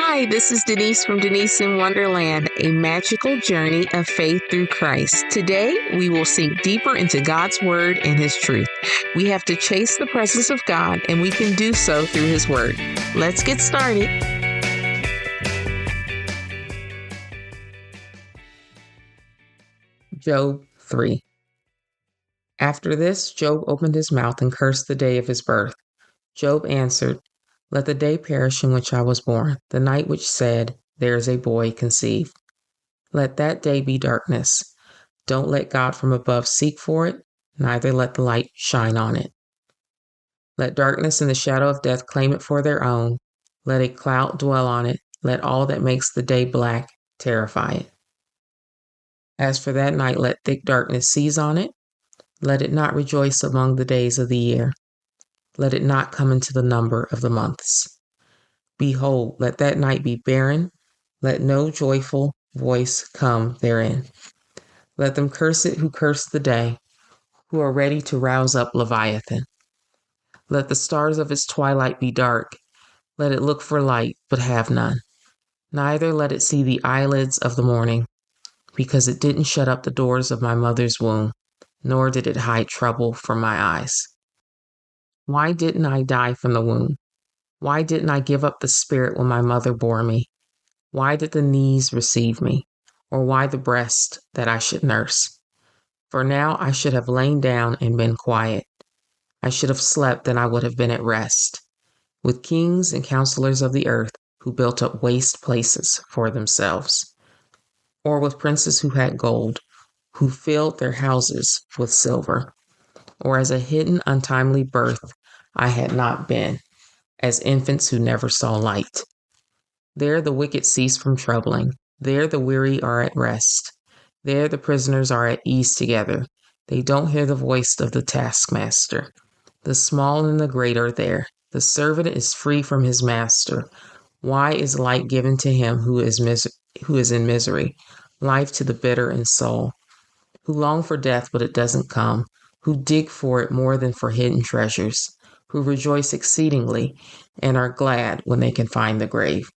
Hi, this is Denise from Denise in Wonderland, a magical journey of faith through Christ. Today, we will sink deeper into God's Word and His truth. We have to chase the presence of God, and we can do so through His Word. Let's get started. Job 3. After this, Job opened his mouth and cursed the day of his birth. Job answered, "Let the day perish in which I was born, the night which said, 'There is a boy conceived.' Let that day be darkness. Don't let God from above seek for it, neither let the light shine on it. Let darkness and the shadow of death claim it for their own. Let a cloud dwell on it. Let all that makes the day black terrify it. As for that night, let thick darkness seize on it. Let it not rejoice among the days of the year. Let it not come into the number of the months. Behold, let that night be barren. Let no joyful voice come therein. Let them curse it who curse the day, who are ready to rouse up Leviathan. Let the stars of its twilight be dark. Let it look for light, but have none. Neither let it see the eyelids of the morning, because it didn't shut up the doors of my mother's womb, nor did it hide trouble from my eyes. Why didn't I die from the womb? Why didn't I give up the spirit when my mother bore me? Why did the knees receive me? Or why the breast that I should nurse? For now I should have lain down and been quiet. I should have slept, then I would have been at rest, with kings and counselors of the earth who built up waste places for themselves, or with princes who had gold, who filled their houses with silver, or as a hidden untimely birth I had not been, as infants who never saw light. There the wicked cease from troubling. There the weary are at rest. There the prisoners are at ease together. They don't hear the voice of the taskmaster. The small and the great are there. The servant is free from his master. Why is light given to him who is in misery? Life to the bitter in soul, who long for death but it doesn't come, who dig for it more than for hidden treasures, who rejoice exceedingly and are glad when they can find the grave.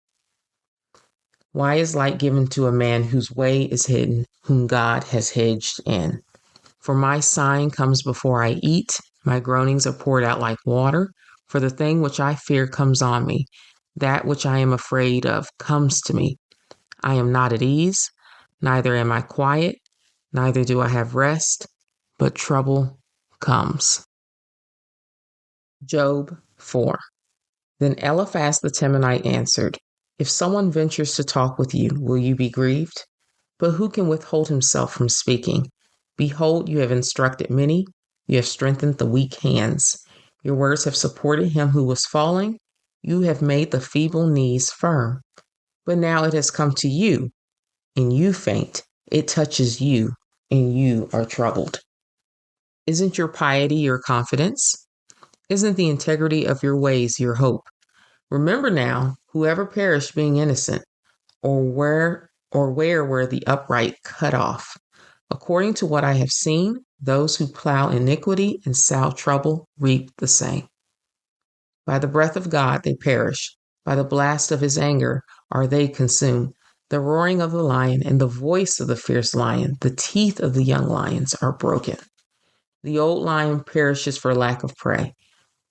Why is light given to a man whose way is hidden, whom God has hedged in? For my sighing comes before I eat, my groanings are poured out like water, for the thing which I fear comes on me. That which I am afraid of comes to me. I am not at ease, neither am I quiet, neither do I have rest, but trouble comes. Job 4. Then Eliphaz the Temanite answered, "If someone ventures to talk with you, will you be grieved? But who can withhold himself from speaking? Behold, you have instructed many, you have strengthened the weak hands. Your words have supported him who was falling. You have made the feeble knees firm. But now it has come to you, and you faint. It touches you, and you are troubled. Isn't your piety your confidence? Isn't the integrity of your ways your hope? Remember now, whoever perished being innocent, or where were the upright cut off? According to what I have seen, those who plow iniquity and sow trouble reap the same. By the breath of God they perish. By the blast of his anger are they consumed. The roaring of the lion and the voice of the fierce lion, the teeth of the young lions are broken. The old lion perishes for lack of prey.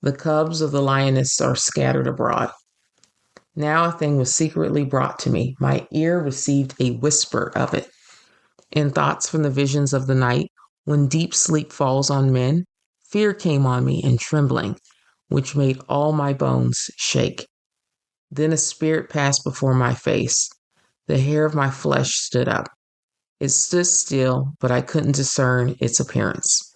The cubs of the lioness are scattered abroad. Now a thing was secretly brought to me. My ear received a whisper of it. In thoughts from the visions of the night, when deep sleep falls on men, fear came on me and trembling, which made all my bones shake. Then a spirit passed before my face. The hair of my flesh stood up. It stood still, but I couldn't discern its appearance.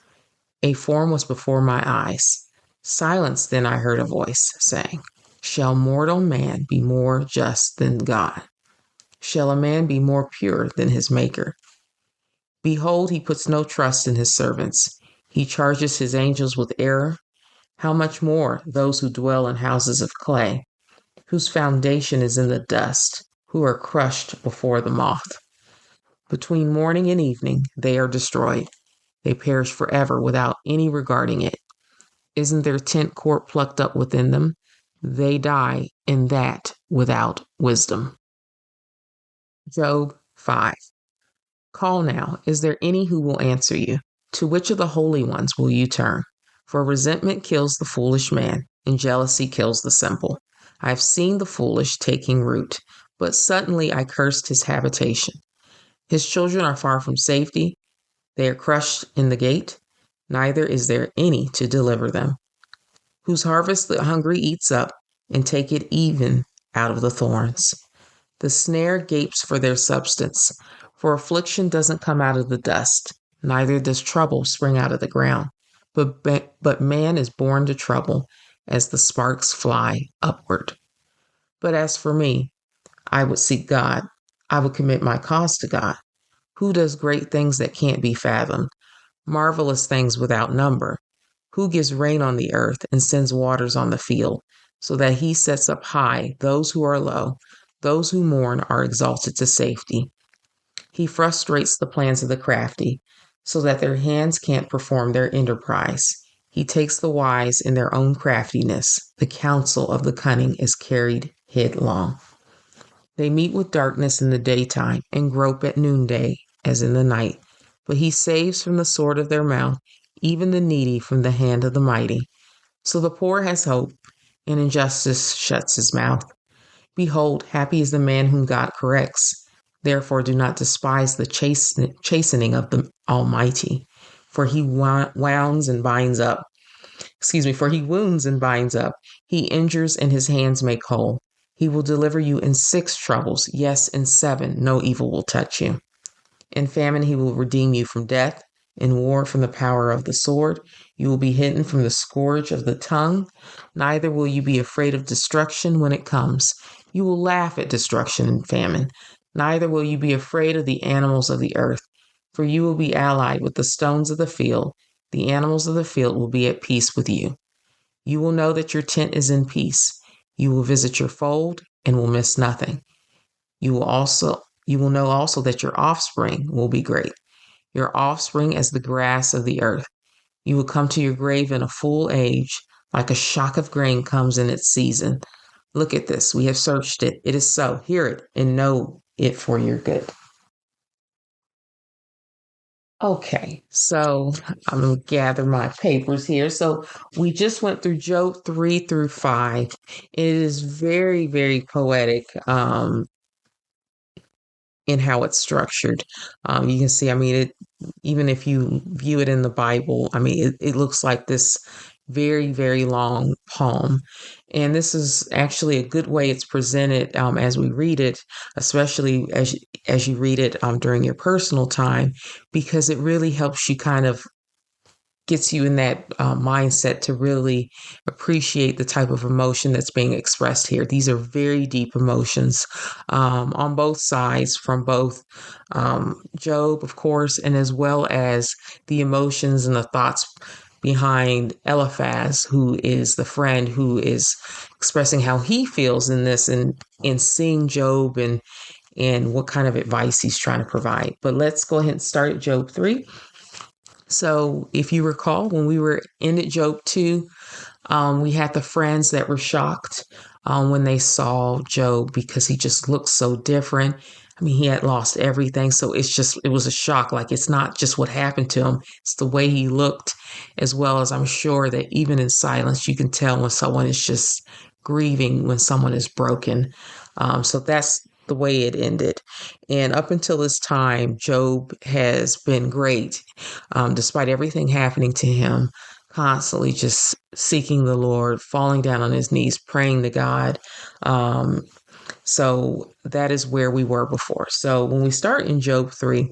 A form was before my eyes. Silence, then I heard a voice saying, "Shall mortal man be more just than God? Shall a man be more pure than his Maker? Behold, he puts no trust in his servants. He charges his angels with error. How much more those who dwell in houses of clay, whose foundation is in the dust, who are crushed before the moth? Between morning and evening they are destroyed. They perish forever without any regarding it. Isn't their tent cord plucked up within them? They die in that without wisdom. Job 5. Call now. Is there any who will answer you? To which of the holy ones will you turn? For resentment kills the foolish man, and jealousy kills the simple. I have seen the foolish taking root, but suddenly I cursed his habitation. His children are far from safety. They are crushed in the gate. Neither is there any to deliver them. Whose harvest the hungry eats up, and take it even out of the thorns. The snare gapes for their substance, for affliction doesn't come out of the dust, neither does trouble spring out of the ground. But man is born to trouble as the sparks fly upward. But as for me, I would seek God. I would commit my cause to God. Who does great things that can't be fathomed, marvelous things without number? Who gives rain on the earth and sends waters on the field, so that he sets up high those who are low, those who mourn are exalted to safety. He frustrates the plans of the crafty, so that their hands can't perform their enterprise. He takes the wise in their own craftiness. The counsel of the cunning is carried headlong. They meet with darkness in the daytime and grope at noonday as in the night. But he saves from the sword of their mouth, even the needy from the hand of the mighty. So the poor has hope, and injustice shuts his mouth. Behold, happy is the man whom God corrects. Therefore do not despise the chastening of the Almighty, for he wounds and binds up. For he wounds and binds up. He injures and his hands make whole. He will deliver you in 6 troubles. Yes, in 7, no evil will touch you. In famine, he will redeem you from death. In war, from the power of the sword. You will be hidden from the scourge of the tongue. Neither will you be afraid of destruction when it comes. You will laugh at destruction and famine. Neither will you be afraid of the animals of the earth, for you will be allied with the stones of the field. The animals of the field will be at peace with you. You will know that your tent is in peace. You will visit your fold and will miss nothing. You will know also that your offspring will be great, your offspring as the grass of the earth. You will come to your grave in a full age, like a shock of grain comes in its season. Look at this. We have searched it. It is so. Hear it and know it for your good. Okay, so I'm going to gather my papers here. So we just went through Job 3 through 5. It is very, very poetic. In how it's structured. You can see, I mean, it, even if you view it in the Bible, I mean, it looks like this very, very long poem. And this is actually a good way it's presented as we read it, especially as you read it during your personal time, because it really helps you kind of gets you in that mindset to really appreciate the type of emotion that's being expressed here. These are very deep emotions on both sides, from both Job, of course, and as well as the emotions and the thoughts behind Eliphaz, who is the friend who is expressing how he feels in this and in seeing Job and what kind of advice he's trying to provide. But let's go ahead and start at Job 3. So if you recall, when we were in Job 2, we had the friends that were shocked when they saw Job because he just looked so different. I mean, he had lost everything. So it was a shock. Like, it's not just what happened to him, it's the way he looked, as well as I'm sure that even in silence, you can tell when someone is just grieving, when someone is broken. So that's the way it ended. And up until this time, Job has been great, despite everything happening to him, constantly just seeking the Lord, falling down on his knees, praying to God. So that is where we were before. So when we start in Job 3,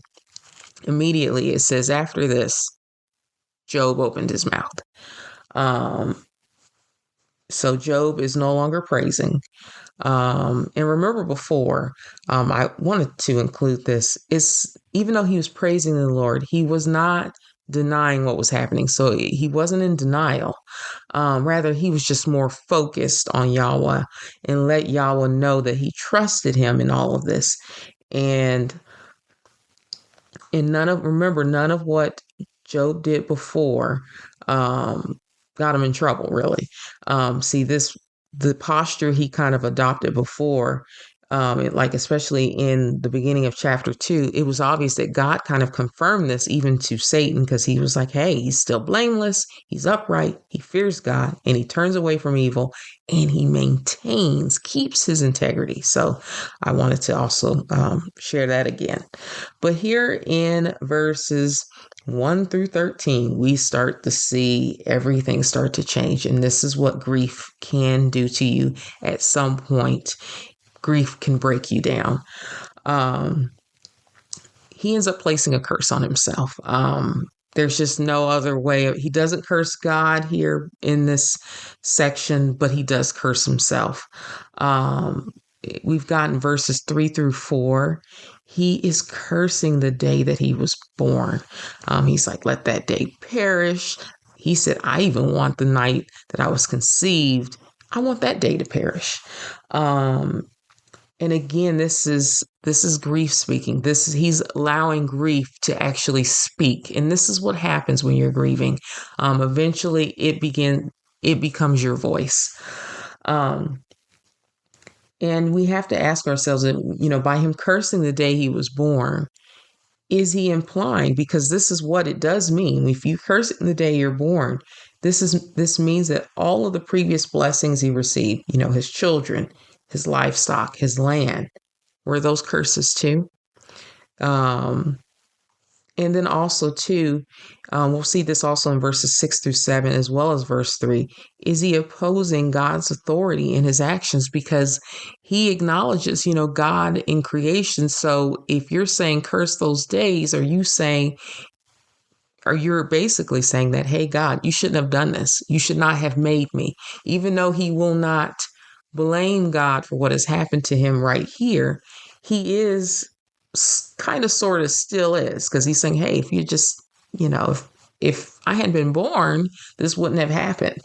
immediately it says, after this, Job opened his mouth. So Job is no longer praising. And remember before, I wanted to include this, is even though he was praising the Lord, he was not denying what was happening. So he wasn't in denial. Rather, he was just more focused on Yahweh and let Yahweh know that he trusted him in all of this. And none of what Job did before got him in trouble, really. See, this the posture he kind of adopted before, like especially in the beginning of chapter 2, it was obvious that God kind of confirmed this even to Satan, because he was like, hey, he's still blameless, he's upright, he fears God, and he turns away from evil, and he keeps his integrity. So I wanted to also share that again. But here in verses 1 through 13, we start to see everything start to change. And this is what grief can do to you at some point. Grief can break you down. He ends up placing a curse on himself. There's just no other way. He doesn't curse God here in this section, but he does curse himself. We've gotten verses 3 through 4. He is cursing the day that he was born. He's like, let that day perish. He said, I even want the night that I was conceived. I want that day to perish. And again, this is grief speaking. He's allowing grief to actually speak. And this is what happens when you're grieving. Eventually it becomes your voice. And we have to ask ourselves, by him cursing the day he was born, is he implying, because this is what it does mean. If you curse it in the day you're born, this means that all of the previous blessings he received, his children, his livestock, his land, were those curses too? And then also too, we'll see this also in verses 6 through 7, as well as verse 3. Is he opposing God's authority in his actions? Because he acknowledges, God in creation. So if you're saying curse those days, you're basically saying that, hey, God, you shouldn't have done this. You should not have made me. Even though he will not blame God for what has happened to him right here, he is kind of sort of still is, because he's saying, hey, if you just, if I had been born, this wouldn't have happened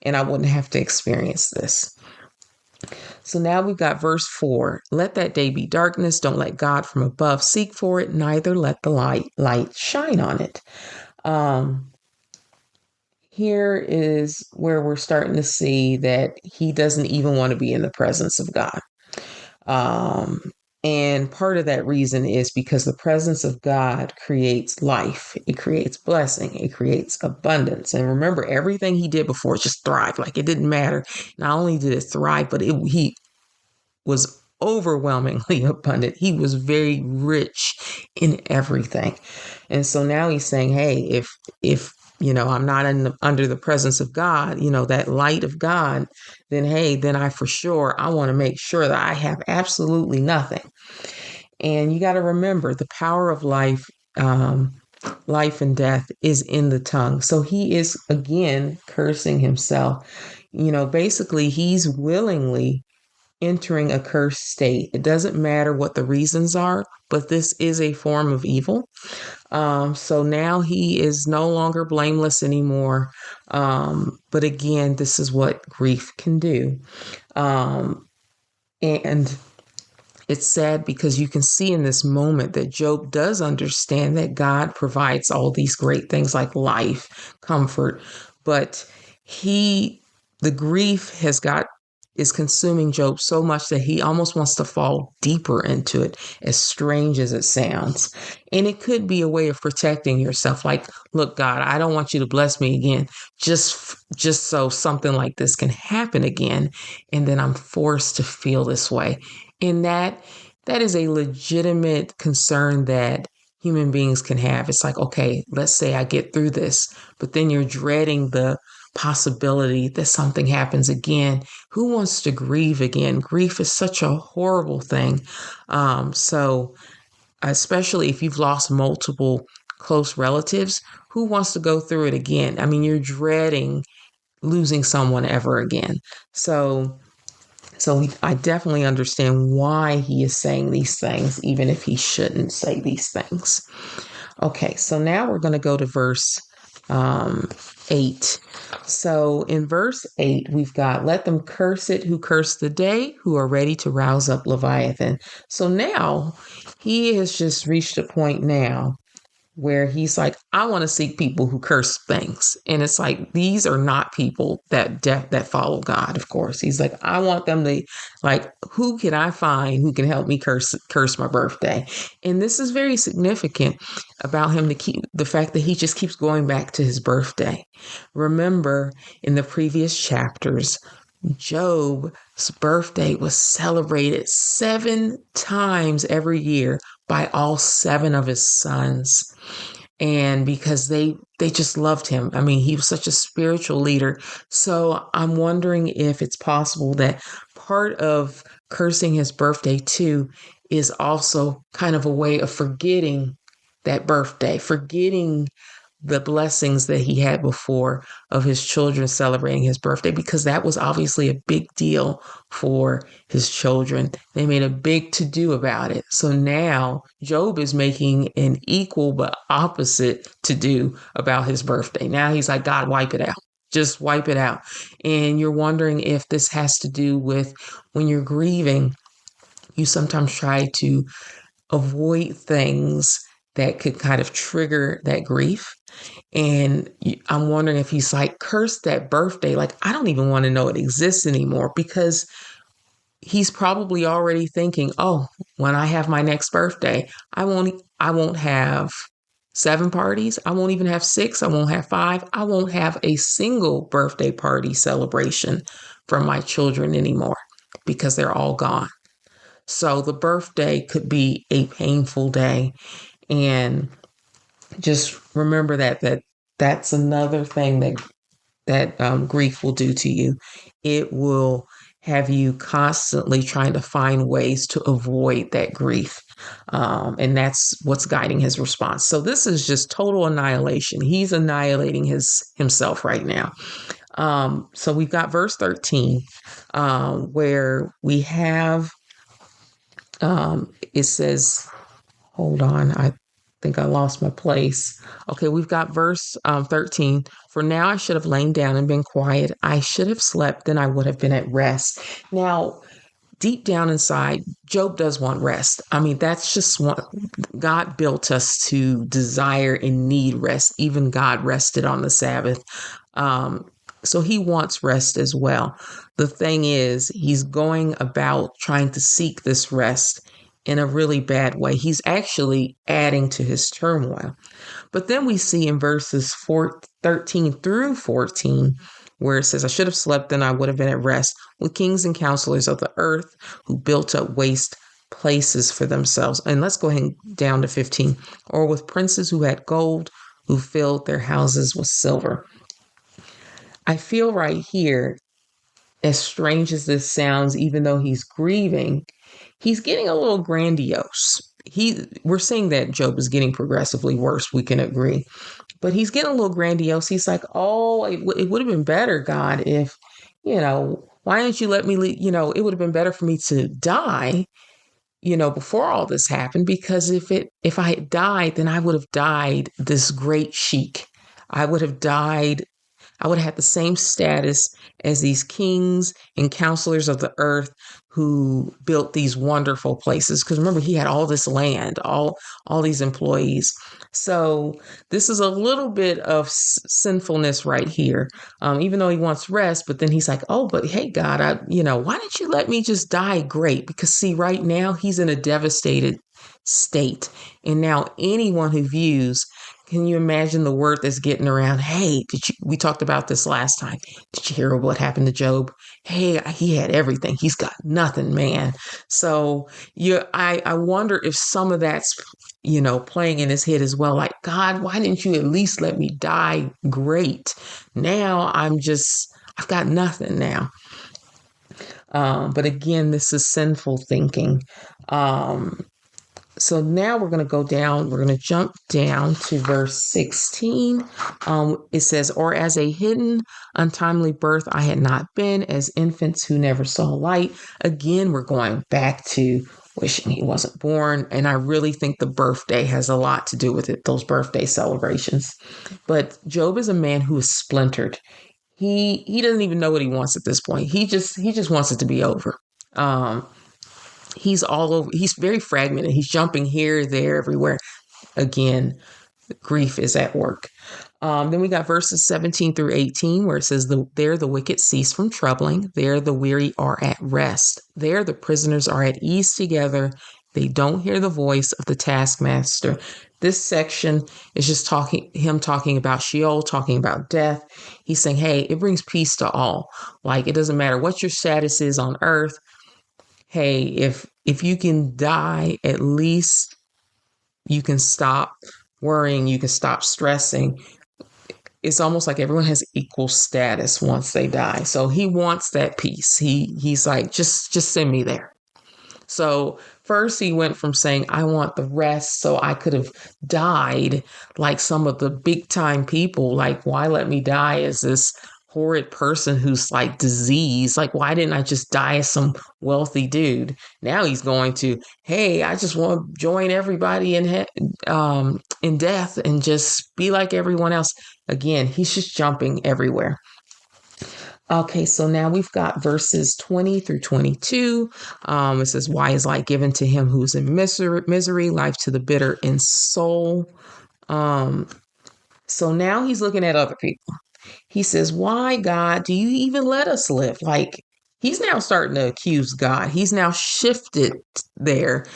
and I wouldn't have to experience this. So now we've got verse 4. Let that day be darkness. Don't let God from above seek for it. Neither let the light shine on it. Here is where we're starting to see that he doesn't even want to be in the presence of God. And part of that reason is because the presence of God creates life. It creates blessing. It creates abundance. And remember, everything he did before just thrived. Like, it didn't matter. Not only did it thrive, but he was overwhelmingly abundant. He was very rich in everything. And so now he's saying, hey, if I'm not under the presence of God, that light of God, then hey, then I want to make sure that I have absolutely nothing. And you got to remember, the power of life and death is in the tongue. So he is again cursing himself. Basically he's willingly entering a cursed state. It doesn't matter what the reasons are, but this is a form of evil. So now he is no longer blameless anymore. But again, this is what grief can do. And it's sad because you can see in this moment that Job does understand that God provides all these great things like life, comfort, but the grief is consuming Job so much that he almost wants to fall deeper into it, as strange as it sounds. And it could be a way of protecting yourself. Like, look, God, I don't want you to bless me again, just so something like this can happen again. And then I'm forced to feel this way. And that is a legitimate concern that human beings can have. It's like, okay, let's say I get through this, but then you're dreading the possibility that something happens again. Who wants to grieve again? Grief is such a horrible thing. So especially if you've lost multiple close relatives, who wants to go through it again? I mean, you're dreading losing someone ever again. So I definitely understand why he is saying these things, even if he shouldn't say these things. Okay, so now we're going to go to verse 8. So in verse 8, we've got, let them curse it who curse the day, who are ready to rouse up Leviathan. So now he has just reached a point now where he's like, I want to seek people who curse things. And it's like, these are not people that follow God, of course. He's like, I want them to, like, who can I find who can help me curse my birthday? And this is very significant about him, to keep the fact that he just keeps going back to his birthday. Remember, in the previous chapters, Job's birthday was celebrated 7 times every year by all 7 of his sons. And because they just loved him. I mean, he was such a spiritual leader. So I'm wondering if it's possible that part of cursing his birthday too is also kind of a way of forgetting that birthday, forgetting the blessings that he had before of his children celebrating his birthday, because that was obviously a big deal for his children. They made a big to do about it. So now Job is making an equal but opposite to do about his birthday. Now he's like, God, wipe it out. Just wipe it out. And you're wondering if this has to do with when you're grieving, you sometimes try to avoid things that could kind of trigger that grief. And I'm wondering if he's like, curse that birthday. Like, I don't even want to know it exists anymore, because he's probably already thinking, oh, when I have my next birthday, I won't have 7 parties. I won't even have 6. I won't have 5. I won't have a single birthday party celebration for my children anymore, because they're all gone. So the birthday could be a painful day. And just remember that's another thing that grief will do to you. It will have you constantly trying to find ways to avoid that grief. And that's what's guiding his response. So this is just total annihilation. He's annihilating himself right now. So we've got verse 13, where we have, it says, hold on, I think I lost my place. Okay, we've got verse 13. For now I should have lain down and been quiet. I should have slept, then I would have been at rest. Now, deep down inside, Job does want rest. I mean, that's just what God built us to desire and need rest. Even God rested on the Sabbath. Um, so he wants rest as well. The thing is, he's going about trying to seek this rest in a really bad way. He's actually adding to his turmoil. But then we see in verses 13 through 14, where it says, I should have slept, then I would have been at rest, with kings and counselors of the earth who built up waste places for themselves. And let's go ahead down to 15. Or with princes who had gold, who filled their houses with silver. I feel right here, as strange as this sounds, even though he's grieving, he's getting a little grandiose. We're seeing that Job is getting progressively worse. We can agree, but he's getting a little grandiose. He's like, "Oh, it would have been better, God, if, why didn't you let me leave? It would have been better for me to die, before all this happened, because if I had died, then I would have died this great sheik. I would have died I would have had the same status as these kings and counselors of the earth who built these wonderful places. Because remember, he had all this land, all these employees. So this is a little bit of sinfulness right here. Even though he wants rest, but then he's like, oh, but hey, God, why didn't you let me just die great? Because see, right now he's in a devastated state. And now anyone who views, can you imagine the word that's getting around? Hey, we talked about this last time. Did you hear what happened to Job? Hey, he had everything. He's got nothing, man. So I wonder if some of that's, playing in his head as well. Like, God, why didn't you at least let me die great? Now I've got nothing now. But again, this is sinful thinking. So now we're going to go down, we're going to jump down to verse 16. It says, or as a hidden, untimely birth I had not been, as infants who never saw light. Again, we're going back to wishing he wasn't born. And I really think the birthday has a lot to do with it, those birthday celebrations. But Job is a man who is splintered. He doesn't even know what he wants at this point. He just wants it to be over. He's all over. He's very fragmented. He's jumping here, there, everywhere. Again, grief is at work. Then we got verses 17 through 18, where it says, there the wicked cease from troubling. There the weary are at rest. There the prisoners are at ease together. They don't hear the voice of the taskmaster. This section is just talking about Sheol, talking about death. He's saying, hey, it brings peace to all. Like, it doesn't matter what your status is on earth. Hey, if you can die, at least you can stop worrying, you can stop stressing. It's almost like everyone has equal status once they die. So he wants that peace. He's like, just send me there. So first he went from saying, I want the rest so I could have died like some of the big time people. Like, why let me die as this horrid person who's like diseased? Like, why didn't I just die as some wealthy dude? Now he's going to, hey, I just want to join everybody in death and just be like everyone else. Again, he's just jumping everywhere. Okay, so now we've got verses 20 through 22. It says, why is light given to him who's in misery, life to the bitter in soul? So now he's looking at other people. He says, why, God, do you even let us live? Like, he's now starting to accuse God. He's now shifted there.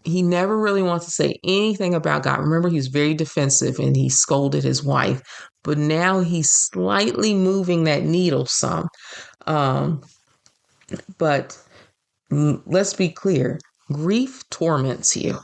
He never really wants to say anything about God. Remember, he's very defensive and he scolded his wife. But now he's slightly moving that needle some. But let's be clear, grief torments you.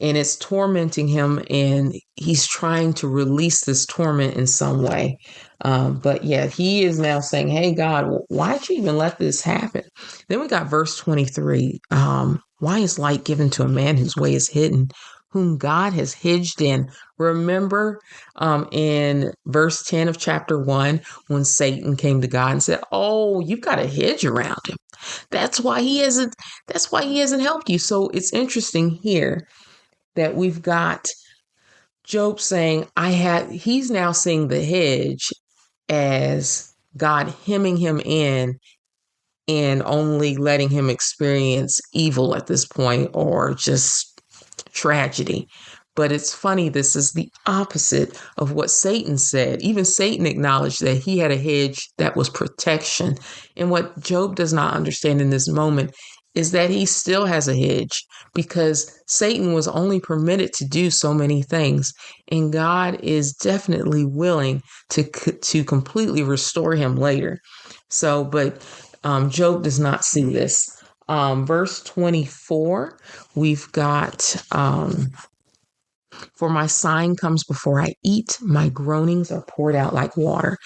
And it's tormenting him, and he's trying to release this torment in some way. But yeah, he is now saying, hey, God, why'd you even let this happen? Then we got verse 23. Why is light given to a man whose way is hidden, whom God has hedged in? Remember in verse 10 of chapter 1, when Satan came to God and said, oh, you've got a hedge around him. That's why he hasn't helped you. So it's interesting here that we've got Job saying, he's now seeing the hedge as God hemming him in and only letting him experience evil at this point, or just tragedy. But it's funny, this is the opposite of what Satan said. Even Satan acknowledged that he had a hedge that was protection. And what Job does not understand in this moment is that he still has a hedge, because Satan was only permitted to do so many things. And God is definitely willing to completely restore him later. So, but Job does not see this. Verse 24, we've got, for my sighing comes before I eat, my groanings are poured out like water.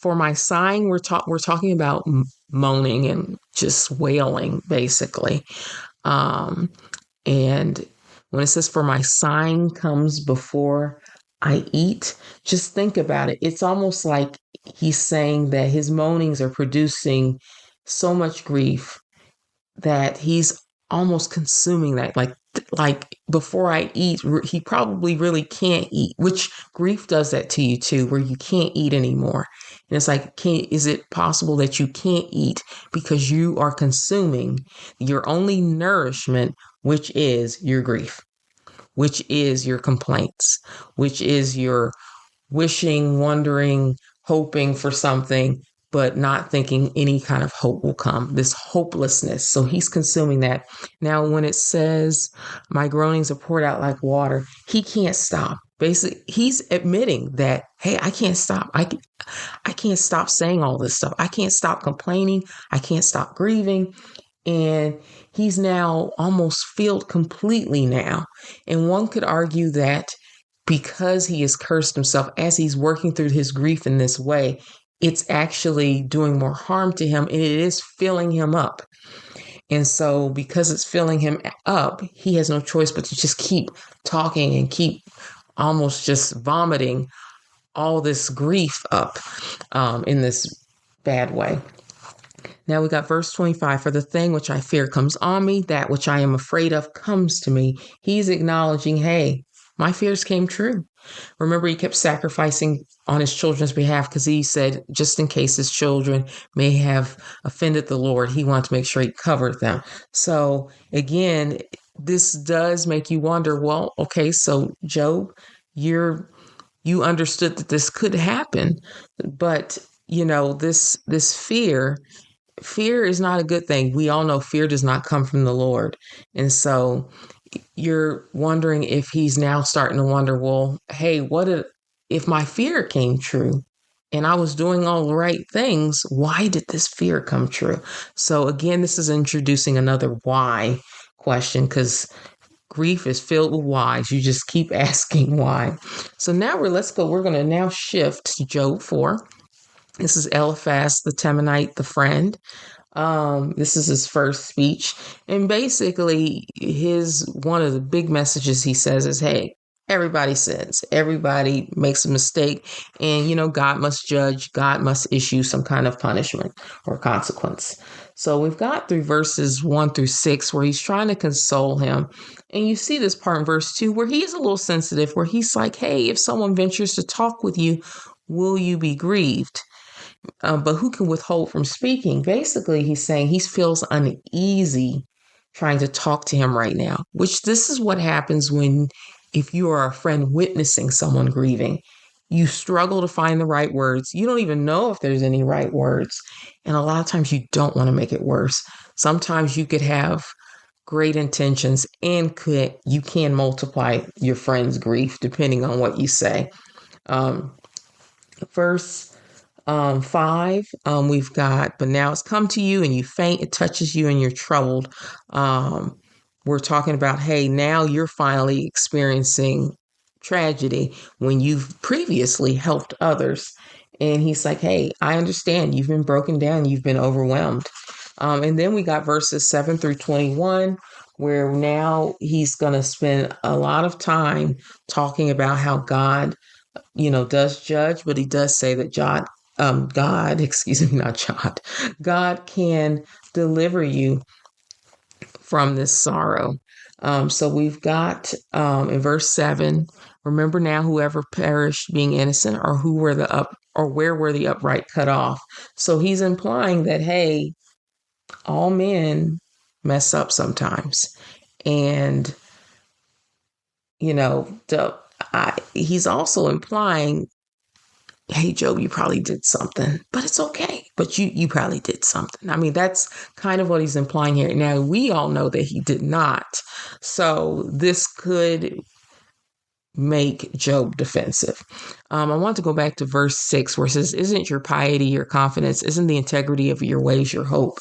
For my sighing, we're talking about moaning and just wailing, basically. And when it says, for my sighing comes before I eat, just think about it. It's almost like he's saying that his moanings are producing so much grief that he's almost consuming that. Like before I eat, he probably really can't eat, which grief does that to you too, where you can't eat anymore. And it's like, is it possible that you can't eat because you are consuming your only nourishment, which is your grief, which is your complaints, which is your wishing, wondering, hoping for something, but not thinking any kind of hope will come, this hopelessness. So he's consuming that. Now, when it says, my groanings are poured out like water, he can't stop. Basically, he's admitting that, hey, I can't stop. I can't stop saying all this stuff. I can't stop complaining. I can't stop grieving. And he's now almost filled completely now. And one could argue that because he has cursed himself as he's working through his grief in this way, it's actually doing more harm to him, and it is filling him up. And so because it's filling him up, he has no choice but to just keep talking and keep almost just vomiting all this grief up in this bad way. Now we got verse 25. For the thing which I fear comes on me, that which I am afraid of comes to me. He's acknowledging, hey, my fears came true. Remember, he kept sacrificing on his children's behalf because he said, just in case his children may have offended the Lord, he wanted to make sure he covered them. So again, this does make you wonder, well, okay, so Job, you're you understood that this could happen. But, this fear is not a good thing. We all know fear does not come from the Lord. And so you're wondering if he's now starting to wonder, well, hey, if my fear came true and I was doing all the right things, why did this fear come true? So again, this is introducing another why question, because grief is filled with whys. You just keep asking why. So now we're going to now shift to Job 4. This is Eliphaz the Temanite, the friend. This is his first speech. And basically, one of the big messages he says is, hey, everybody sins. Everybody makes a mistake. And, God must judge. God must issue some kind of punishment or consequence. So we've got through verses 1-6 where he's trying to console him. And you see this part in verse 2 where he is a little sensitive, where he's like, hey, if someone ventures to talk with you, will you be grieved? But who can withhold from speaking? Basically, he's saying he feels uneasy trying to talk to him right now, which this is what happens if you are a friend witnessing someone grieving. You struggle to find the right words. You don't even know if there's any right words. And a lot of times you don't want to make it worse. Sometimes you could have great intentions and you can multiply your friend's grief depending on what you say. Verse 5, we've got, but now it's come to you and you faint, it touches you and you're troubled. We're talking about, hey, now you're finally experiencing tragedy when you've previously helped others. And he's like, hey, I understand you've been broken down, you've been overwhelmed. And then we got verses 7-21, where now he's going to spend a lot of time talking about how God does judge, but he does say that God can deliver you from this sorrow. So we've got in verse 7, remember now whoever perished being innocent, or where were the upright cut off. So he's implying that, hey, all men mess up sometimes. And, he's also implying, hey, Job, you probably did something, but it's okay. But you probably did something. I mean, that's kind of what he's implying here. Now, we all know that he did not. So this could make Job defensive. I want to go back to verse 6 where it says, isn't your piety your confidence? Isn't the integrity of your ways your hope?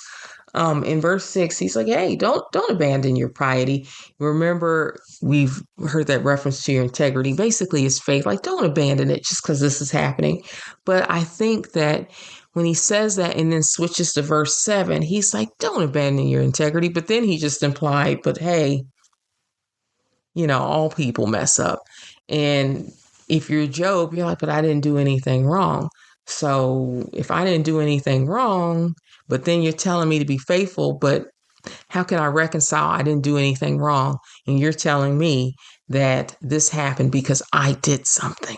In verse 6, he's like, hey, don't abandon your piety. Remember, we've heard that reference to your integrity. Basically, it's faith. Like, don't abandon it just because this is happening. But I think that when he says that and then switches to verse 7, he's like, don't abandon your integrity. But then he just implied, but hey, all people mess up. And if you're Job, you're like, but I didn't do anything wrong. So if I didn't do anything wrong, but then you're telling me to be faithful, but how can I reconcile I didn't do anything wrong? And you're telling me that this happened because I did something.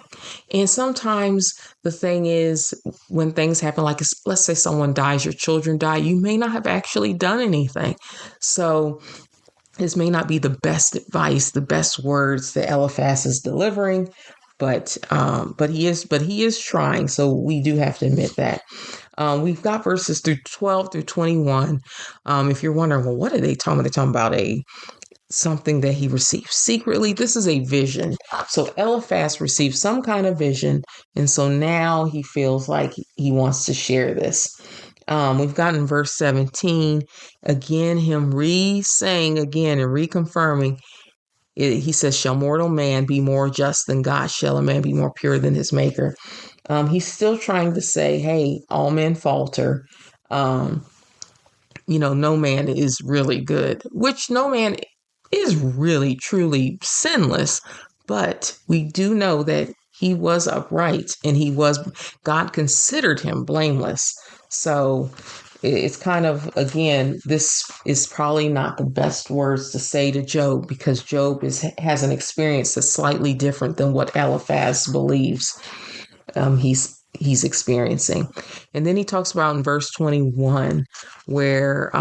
And sometimes the thing is, when things happen, like let's say someone dies, your children die, you may not have actually done anything. So this may not be the best advice, the best words that Eliphaz is delivering, but he is trying. So we do have to admit that. We've got verses 12-21. If you're wondering, well, what are they talking about? They're talking about something that he received secretly. This is a vision. So Eliphaz received some kind of vision, and so now he feels like he wants to share this. We've gotten verse 17, again, him re-saying again and reconfirming. He says, shall mortal man be more just than God? Shall a man be more pure than his maker? He's still trying to say, hey, all men falter. No man is really good, which no man is really, truly sinless. But we do know that he was upright and God considered him blameless. So it's kind of, again, this is probably not the best words to say to Job, because Job has an experience that's slightly different than what Eliphaz believes he's experiencing. And then he talks about in verse 21 where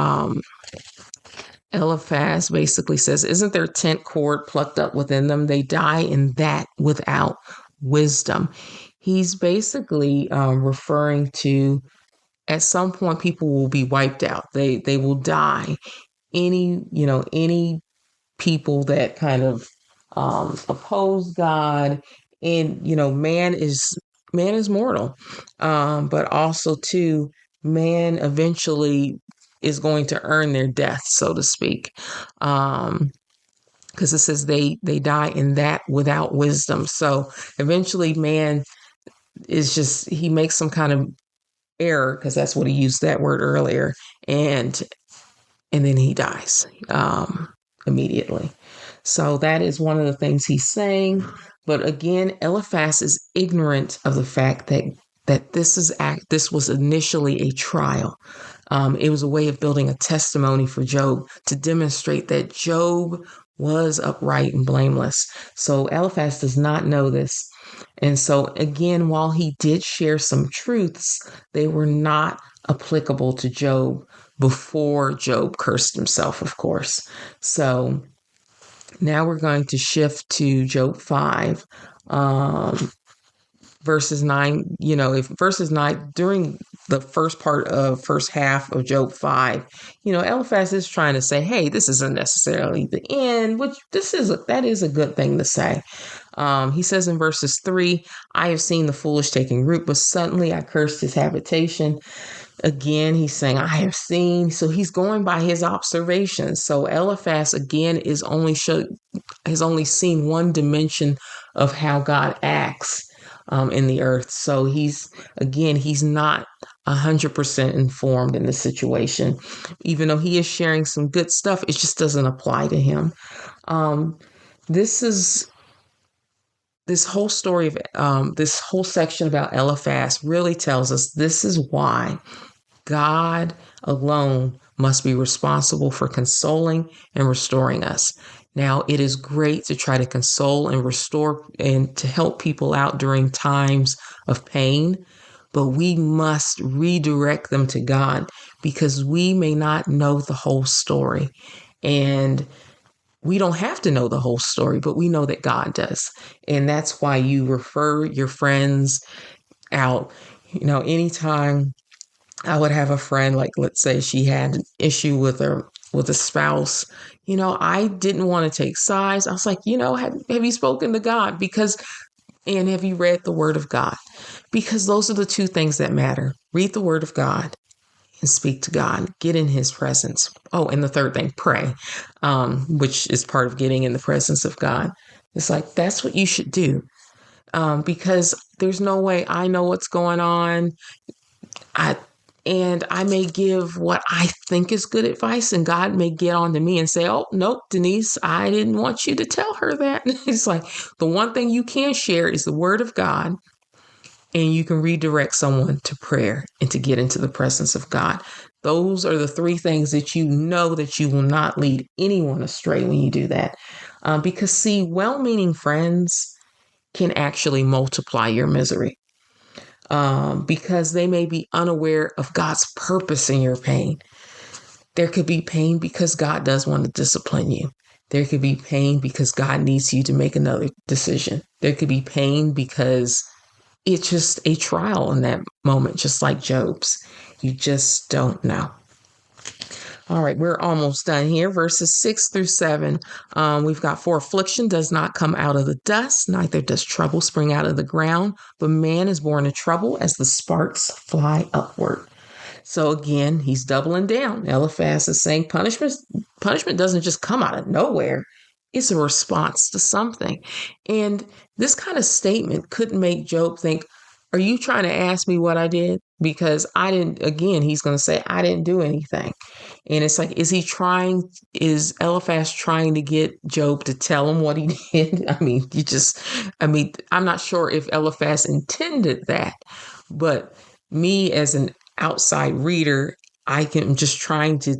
Eliphaz basically says, isn't their tent cord plucked up within them? They die in that without wisdom. He's basically referring to at some point people will be wiped out. They will die. Any people that kind of oppose God, and man is mortal, but also too, man eventually is going to earn their death, so to speak. Because it says they die in that without wisdom. So eventually, man is just he makes some kind of error, because that's what he used that word earlier, and then he dies immediately. So that is one of the things he's saying. But again, Eliphaz is ignorant of the fact that this was initially a trial. It was a way of building a testimony for Job to demonstrate that Job was upright and blameless. So Eliphaz does not know this. And so again, while he did share some truths, they were not applicable to Job before Job cursed himself, of course. So now we're going to shift to Job 5, verses 9. If verses 9, during the first half of Job 5, Eliphaz is trying to say, hey, this isn't necessarily the end, which that is a good thing to say. He says in verses 3, I have seen the foolish taking root, but suddenly I cursed his habitation. Again, he's saying, I have seen. So he's going by his observations. So Eliphaz, again, has only seen one dimension of how God acts in the earth. So he's not 100% informed in the situation. Even though he is sharing some good stuff, it just doesn't apply to him. This whole story of this whole section about Eliphaz really tells us this is why God alone must be responsible for consoling and restoring us. Now, it is great to try to console and restore and to help people out during times of pain, but we must redirect them to God, because we may not know the whole story. And we don't have to know the whole story, but we know that God does. And that's why you refer your friends out. Anytime I would have a friend, like, let's say she had an issue with a spouse, I didn't want to take sides. I was like, have you spoken to God? And have you read the word of God? Because those are the two things that matter. Read the word of God and speak to God. Get in his presence. Oh, and the third thing, pray, which is part of getting in the presence of God. It's like, that's what you should do. Because there's no way I know what's going on. And I may give what I think is good advice, and God may get on to me and say, oh, nope, Denise, I didn't want you to tell her that. It's like, the one thing you can share is the word of God, and you can redirect someone to prayer and to get into the presence of God. Those are the three things that that you will not lead anyone astray when you do that. Because, see, well-meaning friends can actually multiply your misery. Because they may be unaware of God's purpose in your pain. There could be pain because God does want to discipline you. There could be pain because God needs you to make another decision. There could be pain because it's just a trial in that moment, just like Job's. You just don't know. All right, we're almost done here. Verses 6-7. We've got, for affliction does not come out of the dust, neither does trouble spring out of the ground, but man is born in trouble as the sparks fly upward. So again, he's doubling down. Eliphaz is saying punishment doesn't just come out of nowhere. It's a response to something. And this kind of statement could make Job think, are you trying to ask me what I did? Because I didn't, again, he's going to say, I didn't do anything. And it's like, is Eliphaz trying to get Job to tell him what he did? I'm not sure if Eliphaz intended that, but me as an outside reader, I'm just trying to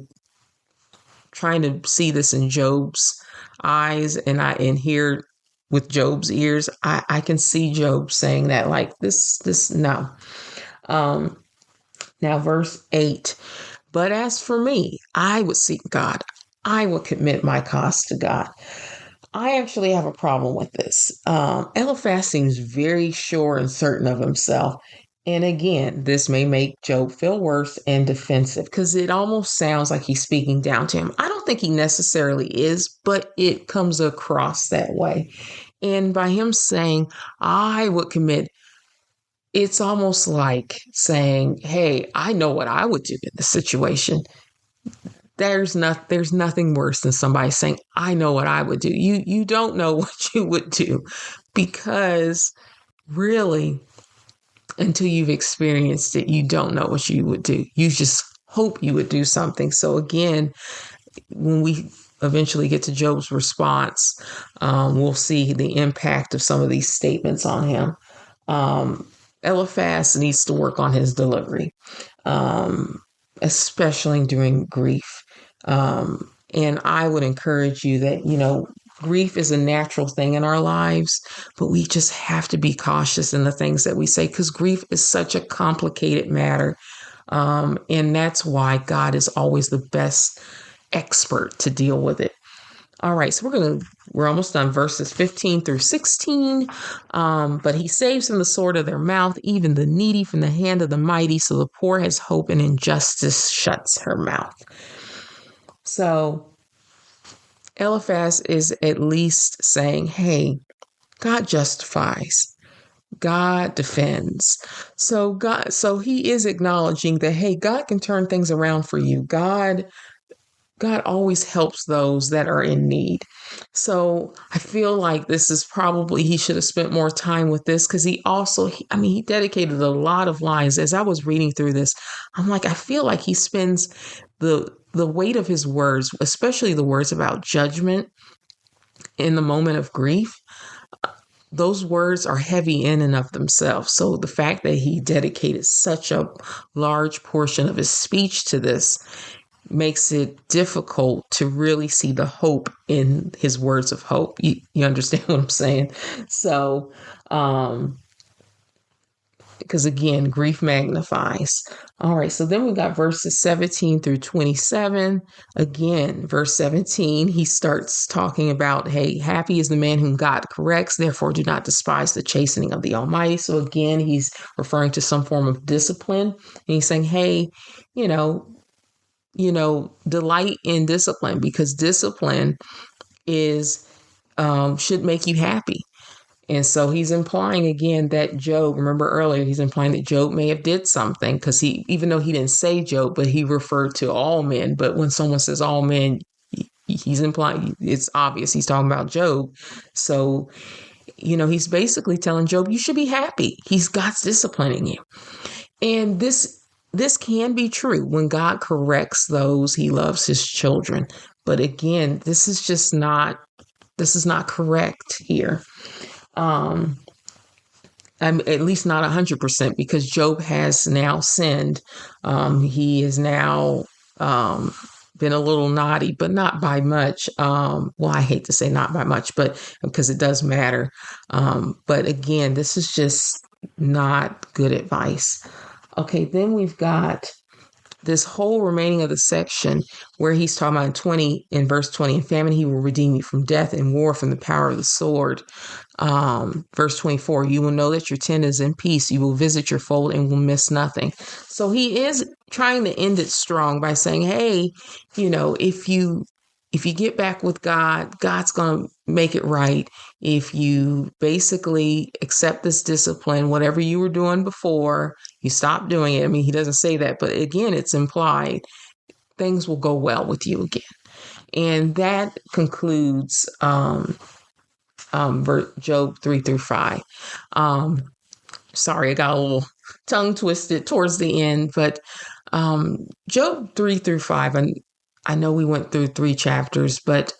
see this in Job's eyes, and hear with Job's ears. I can see Job saying that, like, this no. Now verse 8. But as for me, I would seek God. I would commit my cause to God. I actually have a problem with this. Eliphaz seems very sure and certain of himself. And again, this may make Job feel worse and defensive because it almost sounds like he's speaking down to him. I don't think he necessarily is, but it comes across that way. And by him saying, I would commit, it's almost like saying, hey, I know what I would do in this situation. There's nothing worse than somebody saying, I know what I would do. You don't know what you would do because really until you've experienced it, you don't know what you would do. You just hope you would do something. So again, when we eventually get to Job's response, we'll see the impact of some of these statements on him. Eliphaz needs to work on his delivery, um, especially during grief. And I would encourage you that, grief is a natural thing in our lives, but we just have to be cautious in the things that we say because grief is such a complicated matter. And that's why God is always the best expert to deal with it. All right, so we're almost done verses 15 through 16. But he saves from the sword of their mouth, even the needy from the hand of the mighty. So the poor has hope, and injustice shuts her mouth. So Eliphaz is at least saying, hey, God justifies. God defends. So he is acknowledging that, hey, God can turn things around for you. God always helps those that are in need. So I feel like this is probably, he should have spent more time with this because he dedicated a lot of lines. As I was reading through this, I'm like, I feel like he spends the weight of his words, especially the words about judgment in the moment of grief. Those words are heavy in and of themselves. So the fact that he dedicated such a large portion of his speech to this makes it difficult to really see the hope in his words of hope. You understand what I'm saying? So, because again, grief magnifies. All right, so then we got verses 17 through 27. Again, verse 17, he starts talking about, hey, happy is the man whom God corrects, therefore do not despise the chastening of the Almighty. So again, he's referring to some form of discipline. And he's saying, hey, you know, delight in discipline because discipline is should make you happy. And so he's implying again that Job, remember earlier, he's implying that Job may have did something because even though he didn't say Job, but he referred to all men. But when someone says all men, he's implying, it's obvious he's talking about Job. So, he's basically telling Job, you should be happy. God's disciplining you. And this can be true when God corrects those he loves, his children. But again, this is not correct here. I'm at least not 100% because Job has now sinned. He is now been a little naughty, but not by much. Well, I hate to say not by much, but because it does matter. But again, this is just not good advice. Okay, then we've got this whole remaining of the section where he's talking about in verse 20, in famine, he will redeem you from death, and war from the power of the sword. Verse 24, you will know that your tent is in peace. You will visit your fold and will miss nothing. So he is trying to end it strong by saying, hey, if you get back with God, God's going to make it right. If you basically accept this discipline, whatever you were doing before, you stop doing it. I mean, he doesn't say that, but again, it's implied. Things will go well with you again. And that concludes Job 3 through 5. Sorry, I got a little tongue twisted towards the end, but Job 3 through 5, and I know we went through 3 chapters, but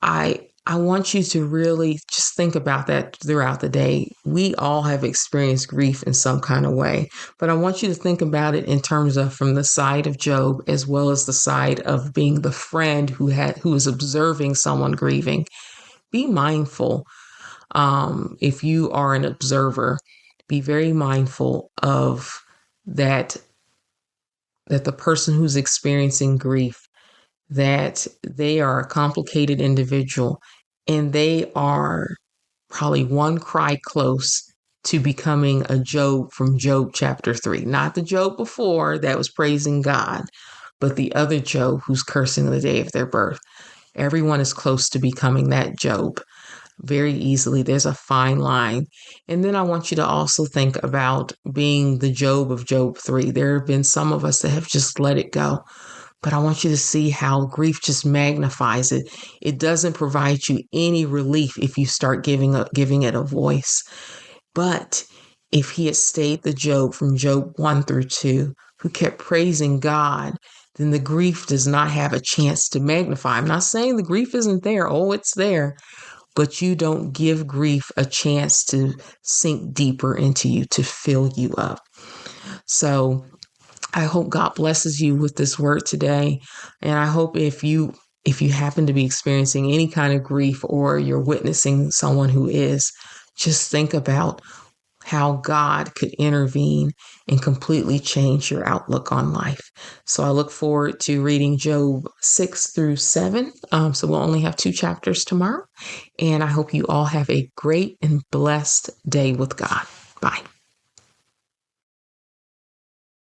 I want you to really just think about that throughout the day. We all have experienced grief in some kind of way, but I want you to think about it in terms of from the side of Job as well as the side of being the friend who is observing someone grieving. Be mindful. If you are an observer, be very mindful of that the person who's experiencing grief, that they are a complicated individual and they are probably one cry close to becoming a Job from Job chapter 3. Not the Job before that was praising God, but the other Job who's cursing the day of their birth. Everyone is close to becoming that Job very easily. There's a fine line. And then I want you to also think about being the Job of Job 3. There have been some of us that have just let it go. But I want you to see how grief just magnifies it. It doesn't provide you any relief if you start giving it a voice. But if he had stayed the Job from Job 1 through 2, who kept praising God, then the grief does not have a chance to magnify. I'm not saying the grief isn't there. Oh, it's there. But you don't give grief a chance to sink deeper into you, to fill you up. So I hope God blesses you with this word today. And I hope if you happen to be experiencing any kind of grief or you're witnessing someone who is, just think about how God could intervene and completely change your outlook on life. So I look forward to reading Job 6 through 7. So we'll only have 2 chapters tomorrow. And I hope you all have a great and blessed day with God. Bye.